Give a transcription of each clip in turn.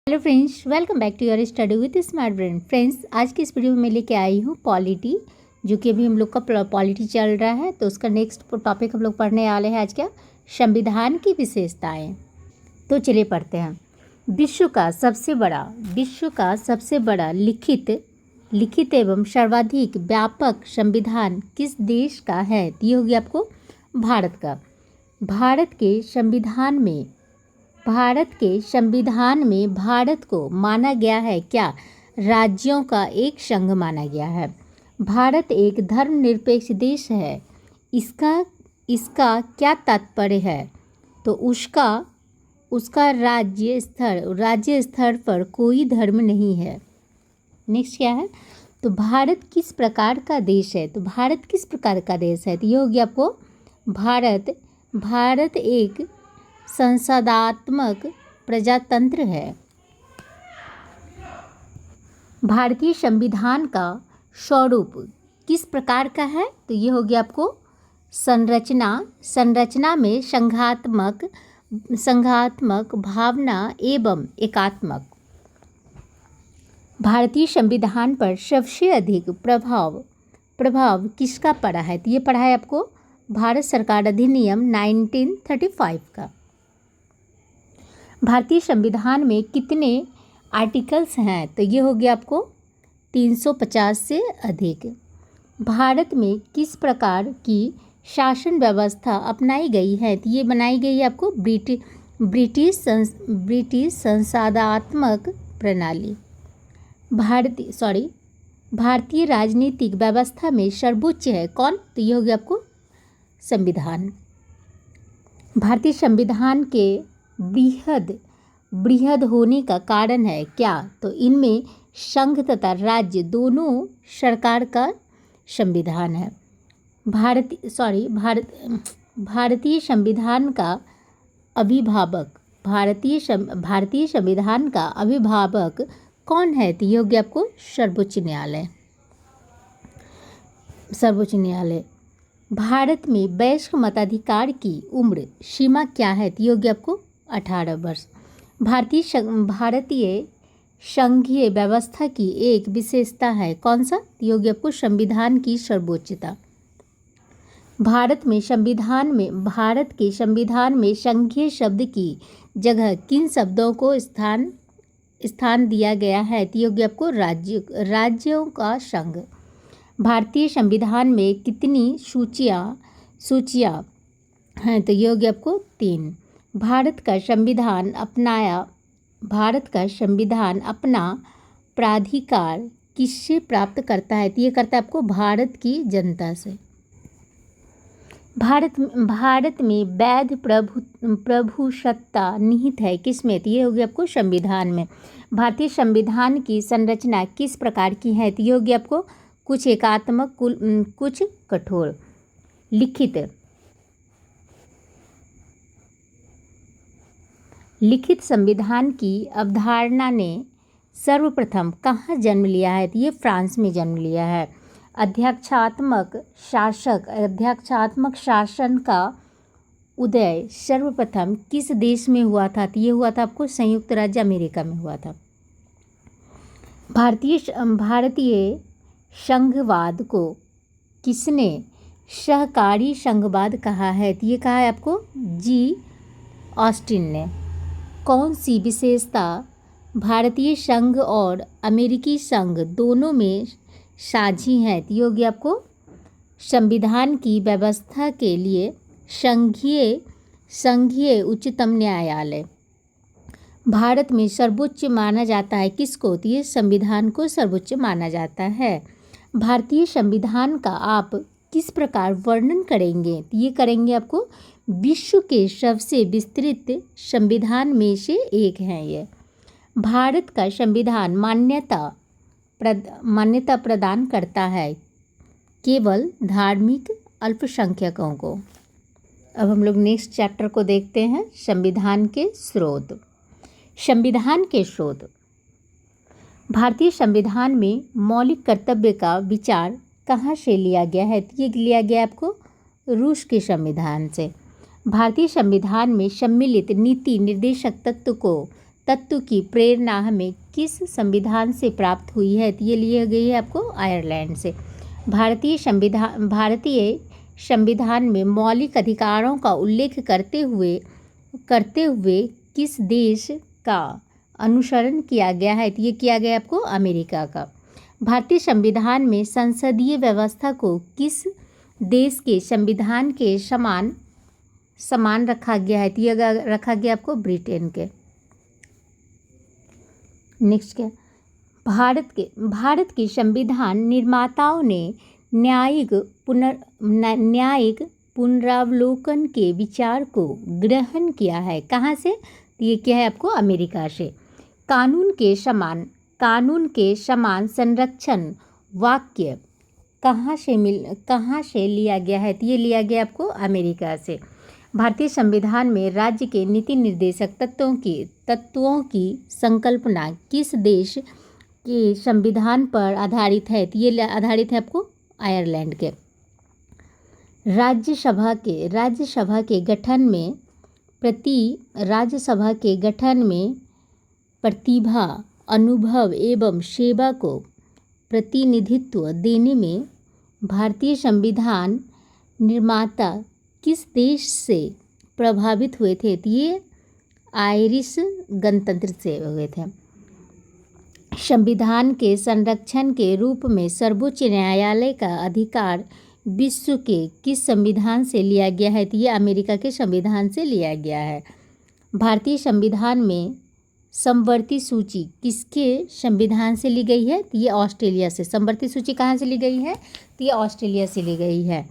Hello friends, welcome back to your study with smart brain. Friends, आज की इस video में मैं लेके आई हूँ पॉलिटी, जो कि अभी हम लोग का पॉलिटी चल रहा है। तो उसका नेक्स्ट टॉपिक हम लोग पढ़ने वाले हैं आज क्या, संविधान की विशेषताएं। तो चलिए पढ़ते हैं। विश्व का सबसे बड़ा लिखित एवं सर्वाधिक व्यापक संविधान किस देश का है? तो ये होगी आपको भारत का। भारत के संविधान में भारत को माना गया है क्या? राज्यों का एक संघ माना गया है। भारत एक धर्मनिरपेक्ष देश है। इसका क्या तात्पर्य है? तो उसका राज्य स्तर पर कोई धर्म नहीं है। नेक्स्ट क्या है? तो भारत किस प्रकार का देश है? तो भारत किस प्रकार का देश है? तो ये हो गया आपको भारत एक संसदात्मक प्रजातंत्र है। भारतीय संविधान का स्वरूप किस प्रकार का है? तो ये हो गया आपको संरचना में संघात्मक भावना एवं एकात्मक। भारतीय संविधान पर सबसे अधिक प्रभाव किसका पड़ा है? तो ये पड़ा है आपको भारत सरकार अधिनियम 1935 का। भारतीय संविधान में कितने आर्टिकल्स हैं? तो ये हो गया आपको 350 से अधिक। भारत में किस प्रकार की शासन व्यवस्था अपनाई गई है? तो ये बनाई गई है आपको ब्रिटिश संसदात्मक प्रणाली। भारतीय राजनीतिक व्यवस्था में सर्वोच्च है कौन? तो ये हो गया आपको संविधान। भारतीय संविधान के बृहद होने का कारण है क्या? तो इनमें संघ तथा राज्य दोनों सरकार का संविधान है। भारतीय संविधान का अभिभावक कौन है? तो ये हो गया आपको सर्वोच्च न्यायालय। भारत में वयस्क मताधिकार की उम्र सीमा क्या है? तो ये हो गया आपको 18 वर्ष। भारतीय संघीय व्यवस्था की एक विशेषता है कौन सा? तो ये हो गया आपको संविधान की सर्वोच्चता। भारत के संविधान में संघीय शब्द की जगह किन शब्दों को स्थान दिया गया है? तो ये हो गया आपको राज्यों का संघ। भारतीय संविधान में कितनी सूचियाँ हैं? तो ये हो गया आपको 3। भारत का संविधान अपना प्राधिकार किससे प्राप्त करता है? तो ये करता है आपको भारत की जनता से। भारत में वैध प्रभुसत्ता निहित है किसमें? तो ये हो गया आपको संविधान में। भारतीय संविधान की संरचना किस प्रकार की है? तो ये हो गया आपको कुछ एकात्मक कुछ कठोर। लिखित संविधान की अवधारणा ने सर्वप्रथम कहाँ जन्म लिया है? तो ये फ्रांस में जन्म लिया है। अध्यक्षात्मक शासन का उदय सर्वप्रथम किस देश में हुआ था? तो ये हुआ था आपको संयुक्त राज्य अमेरिका में हुआ था। भारतीय संघवाद को किसने सहकारी संघवाद कहा है? तो ये कहा है आपको जी ऑस्टिन ने। कौन सी विशेषता भारतीय संघ और अमेरिकी संघ दोनों में साझी है? तो ये होगी आपको संविधान की व्यवस्था के लिए संघीय उच्चतम न्यायालय। भारत में सर्वोच्च माना जाता है किसको? तो ये संविधान को सर्वोच्च माना जाता है। भारतीय संविधान का आप किस प्रकार वर्णन करेंगे? तो ये करेंगे आपको विश्व के सबसे विस्तृत संविधान में से एक है ये। भारत का संविधान मान्यता प्रदान करता है केवल धार्मिक अल्पसंख्यकों को। अब हम लोग नेक्स्ट चैप्टर को देखते हैं, संविधान के स्रोत। भारतीय संविधान में मौलिक कर्तव्य का विचार कहाँ से लिया गया है? तो ये लिया गया आपको रूस के संविधान से। भारतीय संविधान में सम्मिलित नीति निर्देशक तत्व की प्रेरणा हमें किस संविधान से प्राप्त हुई है? तो ये लिए गई है आपको आयरलैंड से। भारतीय संविधान में मौलिक अधिकारों का उल्लेख करते हुए किस देश का अनुसरण किया गया है? तो ये किया गया आपको अमेरिका का। भारतीय संविधान में संसदीय व्यवस्था को किस देश के संविधान के समान रखा गया है? तो ये रखा गया आपको ब्रिटेन के। नेक्स्ट क्या? भारत के संविधान निर्माताओं ने न्यायिक पुनरावलोकन के विचार को ग्रहण किया है। कहाँ से? तो ये क्या है आपको अमेरिका से। कानून के समान संरक्षण वाक्य कहाँ से लिया गया है? तो ये लिया गया आपको अमेरिका से। भारतीय संविधान में राज्य के नीति निर्देशक तत्वों की संकल्पना किस देश के संविधान पर आधारित है? तो ये आधारित है आपको आयरलैंड के। राज्यसभा के गठन में प्रतिभा, अनुभव एवं सेवा को प्रतिनिधित्व देने में भारतीय संविधान निर्माता किस देश से प्रभावित हुए थे? तो ये आयरिश गणतंत्र से हुए थे। संविधान के संरक्षण के रूप में सर्वोच्च न्यायालय का अधिकार विश्व के किस संविधान से लिया गया है? तो ये अमेरिका के संविधान से लिया गया है। भारतीय संविधान में समवर्ती सूची किसके संविधान से ली गई है? तो ये ऑस्ट्रेलिया से। समवर्ती सूची कहाँ से ली गई है? तो ये ऑस्ट्रेलिया से ली गई है।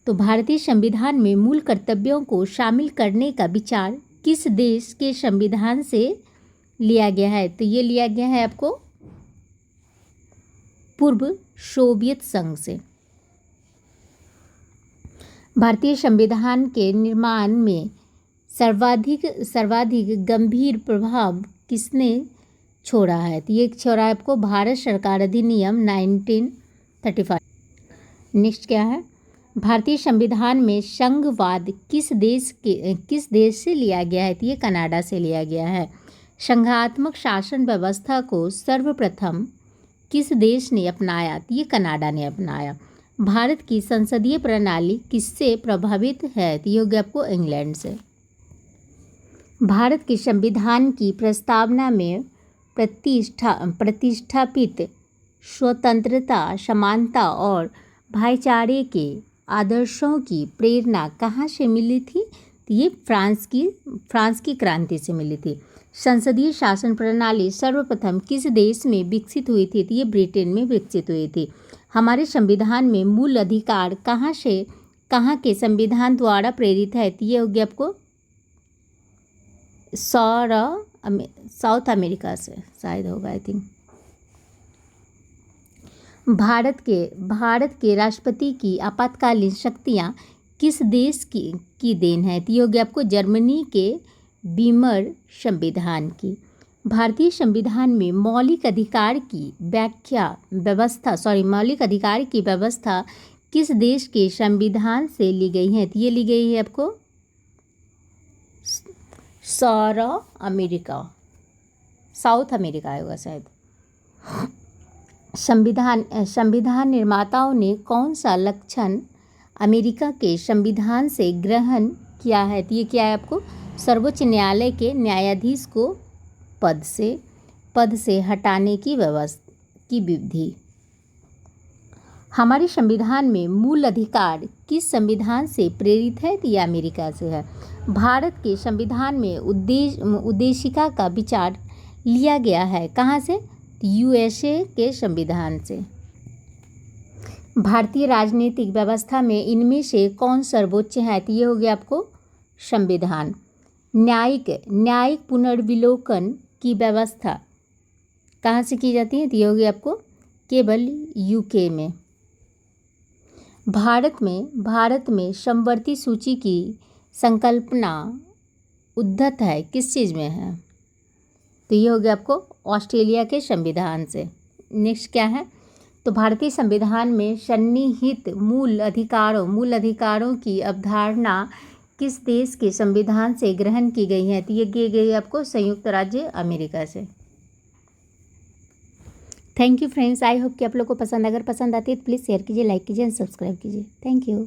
तो भारतीय संविधान में मूल कर्तव्यों को शामिल करने का विचार किस देश के संविधान से लिया गया है? तो ये लिया गया है आपको पूर्व सोवियत संघ से। भारतीय संविधान के निर्माण में सर्वाधिक गंभीर प्रभाव किसने छोड़ा है? तो ये छोड़ा है आपको भारत सरकार अधिनियम 1935। नेक्स्ट क्या है? भारतीय संविधान में संघवाद किस देश से लिया गया है? तो ये कनाडा से लिया गया है। संघात्मक शासन व्यवस्था को सर्वप्रथम किस देश ने अपनाया? तो ये कनाडा ने अपनाया। भारत की संसदीय प्रणाली किससे प्रभावित है? तो ये हो गया आपको इंग्लैंड से। भारत के संविधान की प्रस्तावना में प्रतिष्ठापित स्वतंत्रता, समानता और भाईचारे के आदर्शों की प्रेरणा कहाँ से मिली थी? तो ये फ्रांस की क्रांति से मिली थी। संसदीय शासन प्रणाली सर्वप्रथम किस देश में विकसित हुई थी? तो ये ब्रिटेन में विकसित हुई थी। हमारे संविधान में मूल अधिकार कहाँ के संविधान द्वारा प्रेरित है? तो ये हो गया आपको साउथ अमेरिका से शायद होगा, आई थिंक। भारत के राष्ट्रपति की आपातकालीन शक्तियाँ किस देश की देन है? तो ये हो गया आपको जर्मनी के बीमर संविधान की। भारतीय संविधान में मौलिक अधिकार की व्यवस्था किस देश के संविधान से ली गई है? तो ये ली गई है आपको साउथ अमेरिका होगा शायद। संविधान निर्माताओं ने कौन सा लक्षण अमेरिका के संविधान से ग्रहण किया है? तो ये क्या है आपको सर्वोच्च न्यायालय के न्यायाधीश को पद से हटाने की विधि। हमारे संविधान में मूल अधिकार किस संविधान से प्रेरित है? तो ये अमेरिका से है। भारत के संविधान में उद्देशिका का विचार लिया गया है कहाँ से? यूएसए के संविधान से। भारतीय राजनीतिक व्यवस्था में इनमें से कौन सर्वोच्च है? तो ये हो गया आपको संविधान। न्यायिक पुनर्विलोकन की व्यवस्था कहाँ से की जाती है? तो ये हो गया आपको केवल यूके में। भारत में समवर्ती सूची की संकल्पना उद्धत है किस चीज़ में है? तो ये हो गया आपको ऑस्ट्रेलिया के संविधान से। नेक्स्ट क्या है? तो भारतीय संविधान में सन्निहित मूल अधिकारों की अवधारणा किस देश के संविधान से ग्रहण की गई हैं? तो ये की गई आपको संयुक्त राज्य अमेरिका से। Thank you friends, I hope कि आप लोग को पसंद, अगर पसंद आती है तो प्लीज़ शेयर कीजिए, लाइक कीजिए एंड सब्सक्राइब कीजिए। Thank you.